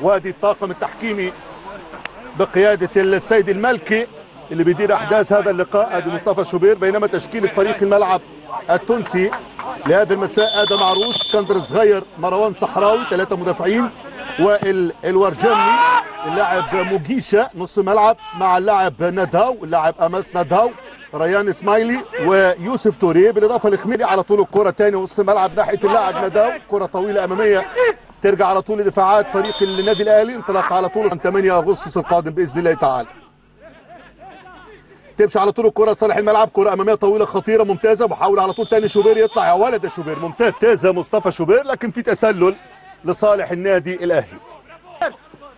وادي الطاقم التحكيمي بقيادة السيد المالكي اللي بيدير أحداث هذا اللقاء. ادي مصطفى شوبير، بينما تشكيلة فريق الملعب التونسي لهذا المساء: آدم عروس، اسكندر صغير، مروان صحراوي 3 مدافعين، والورجاني اللاعب موجيشة نص ملعب مع اللاعب ندهو، اللاعب أمس ندهو، ريان اسماعيلي ويوسف توريه، بالاضافه لخميلي. على طول الكره تاني وسط الملعب ناحيه اللاعب نداو، كره طويله اماميه ترجع على طول لدفاعات فريق النادي الاهلي. انطلاق على طول 8 اغسطس القادم باذن الله تعالى. تمشي على طول الكره لصالح الملعب، كره اماميه طويله خطيره ممتازه، محاوله على طول تاني شوبير يطلع، يا ولد يا شوبير، ممتازه مصطفى شوبير، لكن في تسلل لصالح النادي الاهلي.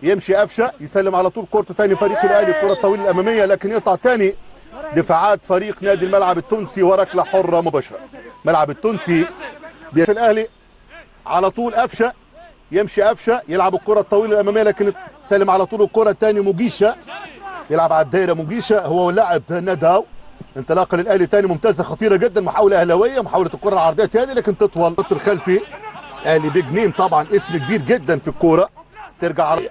يمشي قفشه يسلم على طول كورته تاني فريق الاهلي، الكره الطويله الاماميه، لكن يقطع تاني دفاعات فريق نادي الملعب التونسي وركله حره مباشره. ملعب التونسي الاهلي على طول قفشه، يمشي قفشه يلعب الكره الطويله الاماميه، لكن سلم على طول الكره الثاني موجيشه، يلعب على الدايره موجيشه هو واللاعب نداو. انطلاقه للاهلي ثاني ممتازه خطيره جدا، محاوله اهلاويه، محاوله الكره العرضيه ثاني لكن تطول. الخط الخلفي اهلي بيج نيم طبعا، اسم كبير جدا في الكوره. ترجع على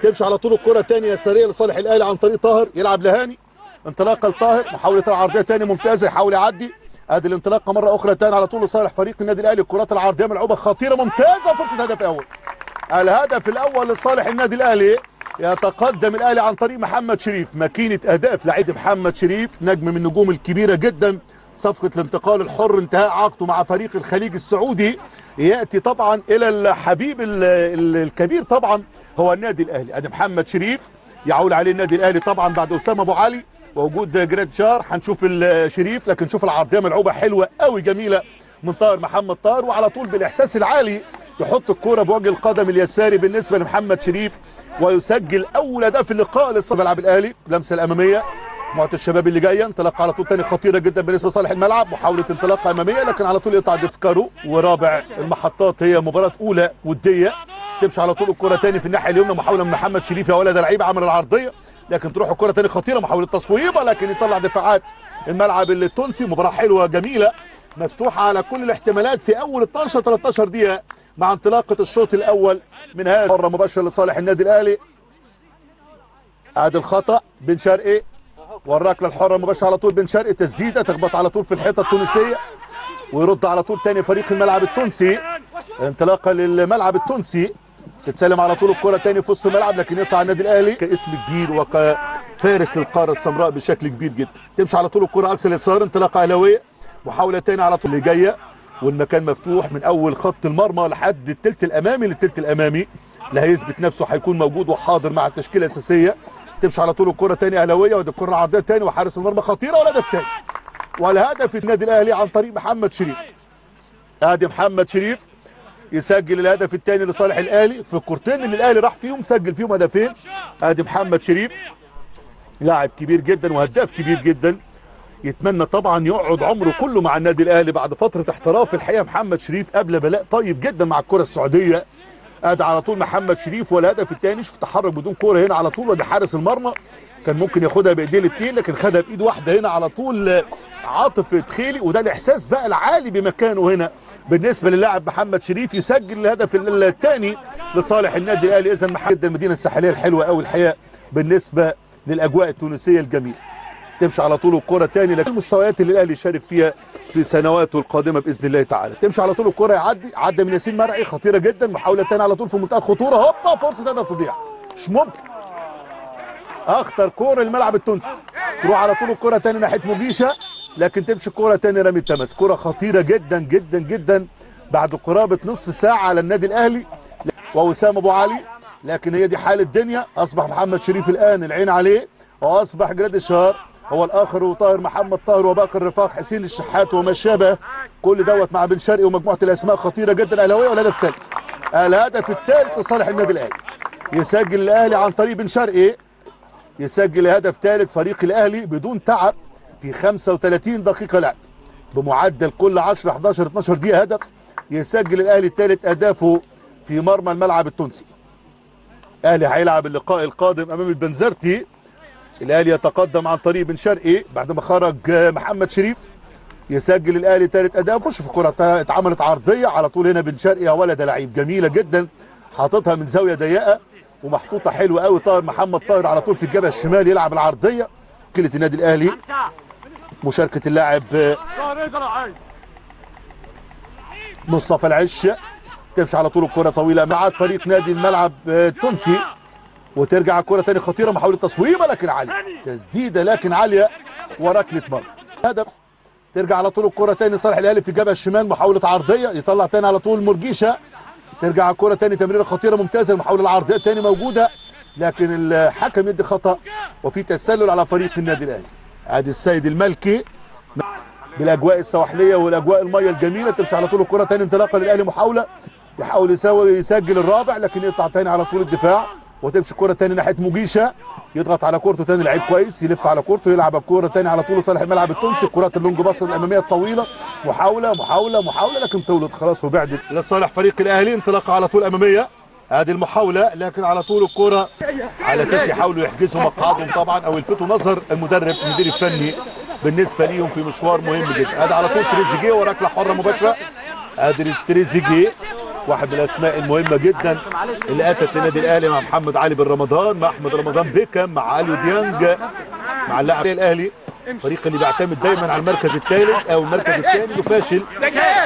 تمشي على طول الكره الثانيه يساريه لصالح الاهلي عن طريق طاهر، يلعب لهاني، انطلاقه لطاهر، محاوله العرضيه ثاني ممتازه، يحاول يعدي، ادي الانطلاقه مره اخرى ثاني على طول لصالح فريق النادي الاهلي. الكرات العرضيه ملعوبه خطيره ممتازه، فرصه هدف اول. الهدف الاول لصالح النادي الاهلي، يتقدم الاهلي عن طريق محمد شريف، ماكينه اهداف لعيب محمد شريف، نجم من النجوم الكبيره جدا. صفقه الانتقال الحر انتهاء عقده مع فريق الخليج السعودي، ياتي طبعا الى الحبيب الكبير طبعا هو النادي الاهلي. ادي محمد شريف يعول عليه النادي الاهلي طبعا بعد اسامه ابو علي ووجود جراد شار. هنشوف الشريف، لكن شوف العرضيه ملعوبه حلوه قوي جميله من طاهر محمد طاهر، وعلى طول بالاحساس العالي يحط الكوره بوجه القدم اليساري بالنسبه لمحمد شريف، ويسجل اول هدف في اللقاء لملعب الاهلي. لمسه الاماميه مجموعه الشباب اللي جايه، انطلاقه على طول ثاني خطيره جدا بالنسبه لصالح الملعب، محاوله انطلاقه اماميه لكن على طول يقطع ديسكارو. ورابع المحطات هي مباراه اولى وديه. تمشي على طول الكره ثاني في الناحيه اليمنى، محاوله من محمد شريف، يا ولد لعيب عمل العرضيه لكن تروح الكره ثاني خطيره، محاوله تصويبه لكن يطلع دفاعات الملعب التونسي. مباراه حلوه جميله مفتوحه على كل الاحتمالات في اول 12 13 دقيقه مع انطلاقه الشوط الاول من هذا حره مباشره لصالح النادي الاهلي. ادي الخطا بن شرقي والركله الحره مباشره على طول بن شرقي، تسديده تخبط على طول في الحيطه التونسيه ويرد على طول ثاني فريق الملعب التونسي. انطلاقه للملعب التونسي، تتسلم على طول الكره ثاني في وسط الملعب لكن يقطع النادي الاهلي كاسم كبير وكفارس للقاره السمراء بشكل كبير جدا. تمشي على طول الكره اقصى اليسار، انطلاقه اهلاويه، محاوله ثاني على طول اللي جايه والمكان مفتوح من اول خط المرمى لحد الثلث الامامي للثلث الامامي، اللي هيثبت نفسه هيكون موجود وحاضر مع التشكيله الاساسيه. تمشي على طول الكره ثاني اهلاويه، ودي الكره العرضيه ثاني وحارس المرمى خطيره والهدف ثاني. والهدف النادي الاهلي عن طريق محمد شريف. ادي محمد شريف يسجل الهدف الثاني لصالح الاهلي في الكورتين اللي الاهلي راح فيهم سجل فيهم هدفين. ادي محمد شريف لاعب كبير جدا وهداف كبير جدا، يتمنى طبعا يقعد عمره كله مع النادي الاهلي بعد فتره احتراف. الحقيقه محمد شريف قبل بلاء طيب جدا مع الكره السعوديه. ادي على طول محمد شريف والهدف الثاني، شوف تحرك بدون كوره هنا على طول، ودي حارس المرمى كان ممكن ياخدها بايديه الاثنين لكن خدها بايد واحده هنا على طول عاطف تخيلي، وده الاحساس بقى العالي بمكانه هنا بالنسبه للاعب محمد شريف، يسجل الهدف الثاني لصالح النادي الاهلي. اذا محمد المدينه الساحليه الحلوه قوي الحقيقه بالنسبه للاجواء التونسيه الجميله. تمشي على طول الكره ثاني لكن المستويات اللي الاهلي يشارك فيها في سنواته القادمه باذن الله تعالى. تمشي على طول الكره، يعدي عدى من ياسين مرعي خطيره جدا، محاوله ثانيه على طول في منتهى الخطوره، هوبا فرصه هدف تضيع، مش ممكن. اخطر كوره الملعب التونسي، تروح على طول الكره ثاني ناحيه موجيشه لكن تمشي الكوره ثاني رمي التماس، كوره خطيره جدا جدا جدا بعد قرابه نصف ساعه على النادي الاهلي ووسام ابو علي، لكن هي دي حال الدنيا. اصبح محمد شريف الان العين عليه، واصبح جراد شار هو الاخر، وطاهر محمد طاهر وباقي الرفاق حسين الشحات وما شابه، كل دوت مع بن شرقي ومجموعه الاسماء خطيره جدا اهلاويه. والهدف الثالث، الهدف الثالث لصالح النادي الاهلي، يسجل الاهلي عن طريق بن شرقي، يسجل هدف ثالث فريق الاهلي بدون تعب في 35 دقيقه لعب بمعدل كل 10 11 12 دقيقه هدف. يسجل الاهلي ثالث اهدافه في مرمى الملعب التونسي. الاهلي هيلعب اللقاء القادم امام البنزرتي. الاهلي يتقدم عن طريق بن شرقي بعد ما خرج محمد شريف، يسجل الاهلي ثالث اهدافه. شوف الكره اتعملت عرضيه على طول هنا بن شرقي، يا ولد لعيب جميله جدا، حاططها من زاويه ضيقه ومحطوطه حلوه قوي. طاهر محمد طاهر على طول في الجبهه الشمال يلعب العرضيه. مشكله النادي الاهلي مشاركه اللاعب مصطفى العش. تمشي على طول الكره طويله مع فريق نادي الملعب التونسي، وترجع الكره ثاني خطيره، محاوله تصويبه لكن عاليه، تسديده لكن عاليه وركله مرمى. هدف. ترجع على طول الكره ثاني صالح الاهلي في الجبهه الشمال، محاوله عرضيه يطلع ثاني على طول مرجيشه. ترجع الكره ثاني تمريره خطيره ممتازه، المحاوله العرضيه ثاني موجوده لكن الحكم يدي خطا وفي تسلل على فريق النادي الاهلي. ادي السيد الملكي بالاجواء السواحليه والاجواء الميه الجميله. تمشي على طول الكره ثاني انطلاقه للاهلي، محاوله يحاول يسجل الرابع لكن يقطع ثاني على طول الدفاع، وتمشي الكره ثاني ناحيه مجيشه، يضغط على كورته ثاني لعيب كويس، يلف على كورته يلعب الكوره ثاني على طول لصالح الملعب التونسي. الكرات اللونج باص الاماميه الطويله، محاوله لكن طولت خلاص وبعدت لصالح فريق الاهلي. انطلاقه على طول اماميه، ادي المحاوله لكن على طول الكوره على اساس يحاولوا يحجزوا مقعدهم طبعا او يلفتوا نظر المدرب المدير الفني بالنسبه ليهم في مشوار مهم جدا. ادي على طول تريزيجيه وركله حره مباشره. ادي تريزيجيه واحد من الاسماء المهمه جدا اللي اتت للنادي الاهلي مع محمد علي بن رمضان، مع احمد رمضان بيكم، مع اليو ديانج، مع اللاعب الاهلي. الفريق اللي بيعتمد دايما على المركز الثالث او المركز الثاني له فاشل،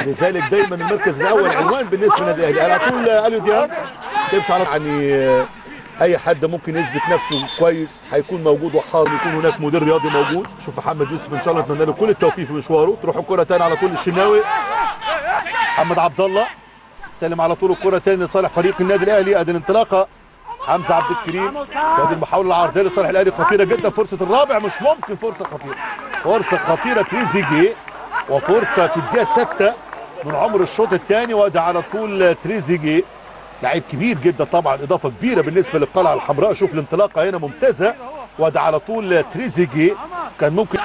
لذلك دايما المركز الاول عنوان بالنسبه للنادي الاهلي. على طول اليو ديانج تمشي على يعني اي حد ممكن يثبت نفسه كويس هيكون موجود وحاضر، يكون هناك مدير رياضي موجود. شوف محمد يوسف ان شاء الله نتمنى له كل التوفيق في مشواره. تروح الكره ثاني على طول للشناوي، محمد عبد الله سلم على طول الكره ثاني لصالح فريق النادي الاهلي. ادي الانطلاقه حمزه عبد الكريم، وادي المحاوله العرضيه لصالح الاهلي خطيره جدا. فرصه الرابع مش ممكن، فرصه خطيره تريزيجيه، وفرصه في الدقيقه 6 من عمر الشوط الثاني. وادي على طول تريزيجيه لعيب كبير جدا طبعا، اضافه كبيره بالنسبه للقلعه الحمراء. شوف الانطلاقه هنا ممتازه، وادي على طول تريزيجيه. كان ممكن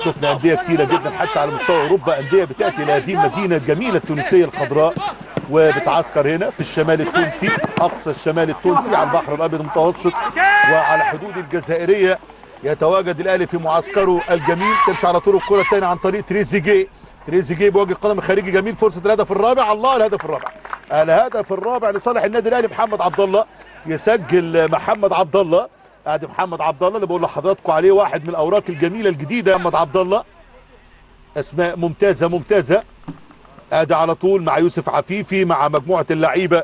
شفنا انديه كثيره جدا حتى على مستوى اوروبا، انديه بتاتي الى هذه المدينه الجميله التونسيه الخضراء وبتعسكر هنا في الشمال التونسي، اقصى الشمال التونسي على البحر الابيض المتوسط وعلى حدود الجزائريه. يتواجد الاهلي في معسكره الجميل. تمشي على طول الكره الثانيه عن طريق تريزيجيه بوجه القدم الخارجي جميل. فرصه الهدف الرابع، الله الهدف الرابع لصالح النادي الاهلي. محمد عبد الله يسجل، محمد عبد الله. ادي محمد عبد الله اللي بقول لحضراتكم عليه واحد من الاوراق الجميله الجديده. محمد عبد الله اسماء ممتازه. ادي على طول مع يوسف عفيفي، مع مجموعه اللعيبه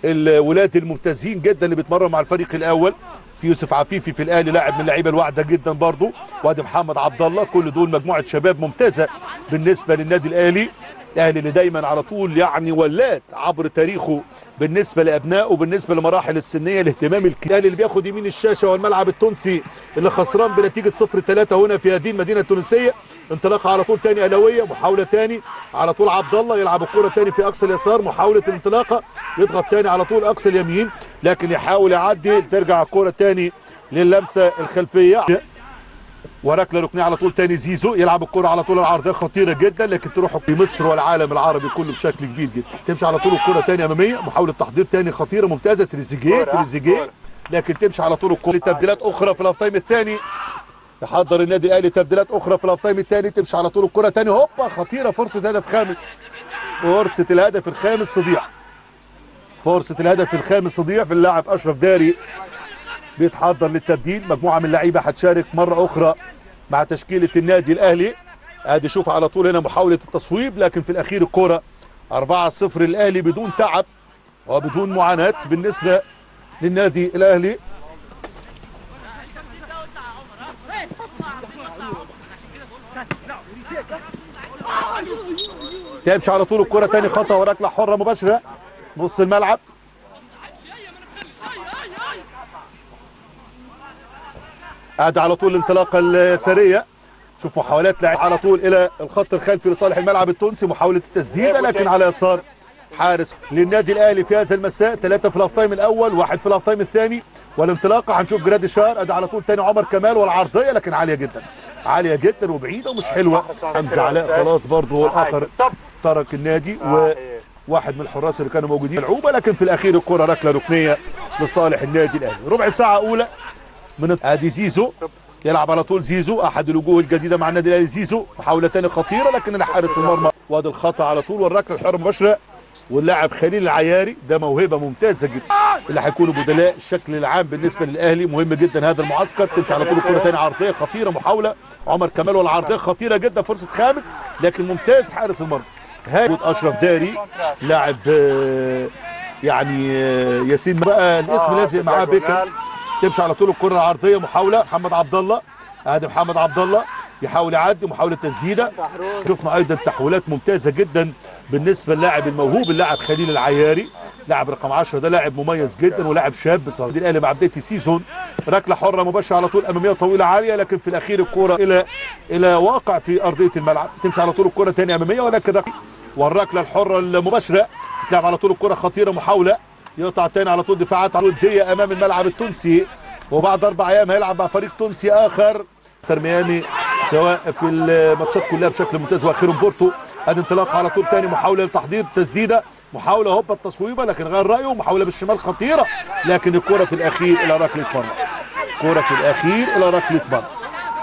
الولاد الممتازين جدا اللي بيتمرنوا مع الفريق الاول. في يوسف عفيفي في الاهلي لاعب من اللعيبه الواعده جدا برضه، وادي محمد عبد الله. كل دول مجموعه شباب ممتازه بالنسبه للنادي الاهلي اللي دايما على طول يعني ولات عبر تاريخه بالنسبه لابنائه وبالنسبه لمراحل السنيه. الاهتمام الكبير اللي بياخد يمين الشاشه والملعب التونسي اللي خسران بنتيجه 0-3 هنا في هذه المدينه التونسيه. انطلاقه على طول ثاني اهلاويه، محاوله ثاني على طول عبد الله يلعب الكره ثاني في اقصى اليسار، محاوله الانطلاقه يضغط ثاني على طول اقصى اليمين لكن يحاول يعدي. ترجع الكره ثاني للمسه الخلفيه وركله ركنيه على طول ثاني. زيزو يلعب الكره على طول العرضيه خطيره جدا لكن تروح في مصر والعالم العربي كله بشكل كبير جدا. تمشي على طول الكره ثاني اماميه، محاوله تحضير ثاني خطيره ممتازه. تريزيجيه لكن تمشي على طول الكره. تبديلات اخرى في الاوف تايم الثاني، يحضر النادي الاهلي تبديلات اخرى في الاوف تايم الثاني. تمشي على طول الكره ثاني، هوبا خطيره، فرصه الهدف الخامس تضيع في اللاعب اشرف داري. بيتحضر للتبديل، مجموعه من اللعيبه هتشارك مره اخرى مع تشكيله النادي الاهلي. ادي شوف على طول هنا محاوله التصويب لكن في الاخير الكره 4-0 الاهلي بدون تعب وبدون معاناه بالنسبه للنادي الاهلي. تمشي على طول الكره ثاني خطا وركله حره مباشره نص الملعب. ادي على طول الانطلاقه اليساريه، شوف محاولات لاعب على طول الى الخط الخلفي لصالح الملعب التونسي، محاوله التسديده لكن على يسار حارس للنادي الاهلي في هذا المساء. 3 في الاوف تايم الاول، 1 في الاوف تايم الثاني. والانطلاقه هنشوف جراديشار. ادي على طول ثاني عمر كمال والعرضيه لكن عاليه جدا وبعيده ومش حلوه. حمزه علاء خلاص برضه هو الاخر ترك النادي، وواحد من الحراس اللي كانوا موجودين العوبه لكن في الاخير الكره ركله ركنيه لصالح النادي الاهلي. ربع ساعه اولى من ادي زيزو يلعب على طول. زيزو احد الوجوه الجديده مع النادي الاهلي. زيزو محاوله ثانيه خطيره لكن حارس المرمى. وادي الخطا على طول والركله الحره مباشره واللاعب خليل العياري ده موهبه ممتازه جدا اللي هيكونوا بدلاء. الشكل العام بالنسبه للاهلي مهم جدا هذا المعسكر. تمشي على طول الكره ثاني عرضيه خطيره، محاوله عمر كمال والعرضيه خطيره جدا، فرصه خامس لكن ممتاز حارس المرمى هاي اشرف داري لاعب يعني ياسين بقى الاسم لازق معاه بيكر. تمشي على طول الكره العرضيه، محاوله محمد عبد الله، ادي محمد عبد الله يحاول يعدي، محاوله تسديده. شفنا ايضا تحويلات ممتازه جدا بالنسبه للاعب الموهوب اللاعب خليل العياري، لاعب رقم 10 ده لاعب مميز جدا ولاعب شاب صغير. الاهلي مع بدايه السيزون ركله حره مباشره على طول اماميه طويله عاليه، لكن في الاخير الكره الى واقع في ارضيه الملعب. تمشي على طول الكره ثاني اماميه ولكن والركله الحره المباشره تلعب على طول الكره خطيره، محاوله يقطع ثاني على طول دفاعات وديه امام الملعب التونسي، وبعد 4 ايام هيلعب مع فريق تونسي اخر ترمياني سواء في الماتشات كلها بشكل ممتاز واخيرا بورتو. ادي انطلاق على طول ثاني، محاوله لتحضير تسديده، محاوله هوبا التصويبه لكن غير رايه، محاوله بالشمال خطيره لكن الكره في الاخير الى ركله مرمى. الكره في الاخير الى ركله مرمى.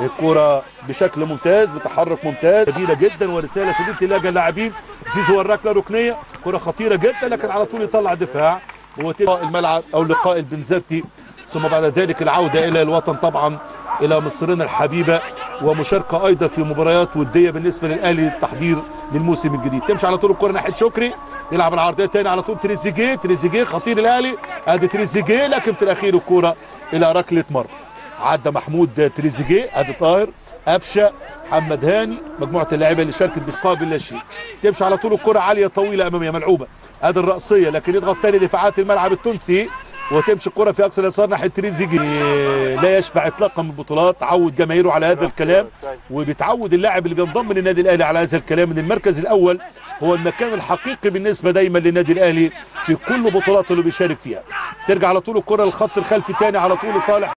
الكره بشكل ممتاز بتحرك ممتاز كبيره جدا ورساله شديده اللهجه اللاعبين. زيزو الركله ركنيه، كره خطيره جدا لكن على طول يطلع دفاع وتلقاء الملعب او لقاء البنزرتي، ثم بعد ذلك العوده الى الوطن طبعا الى مصرنا الحبيبه، ومشاركه ايضا في مباريات وديه بالنسبه للاهلي للتحضير للموسم الجديد. تمشي على طول الكره ناحيه شكري، يلعب العرضيه ثاني على طول تريزيجيه خطير الاهلي، ادي تريزيجيه لكن في الاخير الكره الى ركله مرمى. عدى محمود تريزيجيه، ادي طاهر قفشه محمد هاني مجموعه اللاعيبه اللي شاركت بقابل لا شيء. تمشي على طول الكره عاليه طويله اماميه ملعوبه، ادي الراسيه لكن يضغط ثاني دفاعات الملعب التونسي، وتمشي الكره في اقصى اليسار ناحيه تريزيجيه. لا يشبع اطلاقا من البطولات، عود جماهيره على هذا الكلام وبيتعود اللاعب اللي بينضم للنادي الاهلي على هذا الكلام ان المركز الاول هو المكان الحقيقي بالنسبه دايما للنادي الاهلي في كل بطولاته اللي بيشارك فيها. ترجع على طول الكره للخط الخلفي ثاني على طول لصالح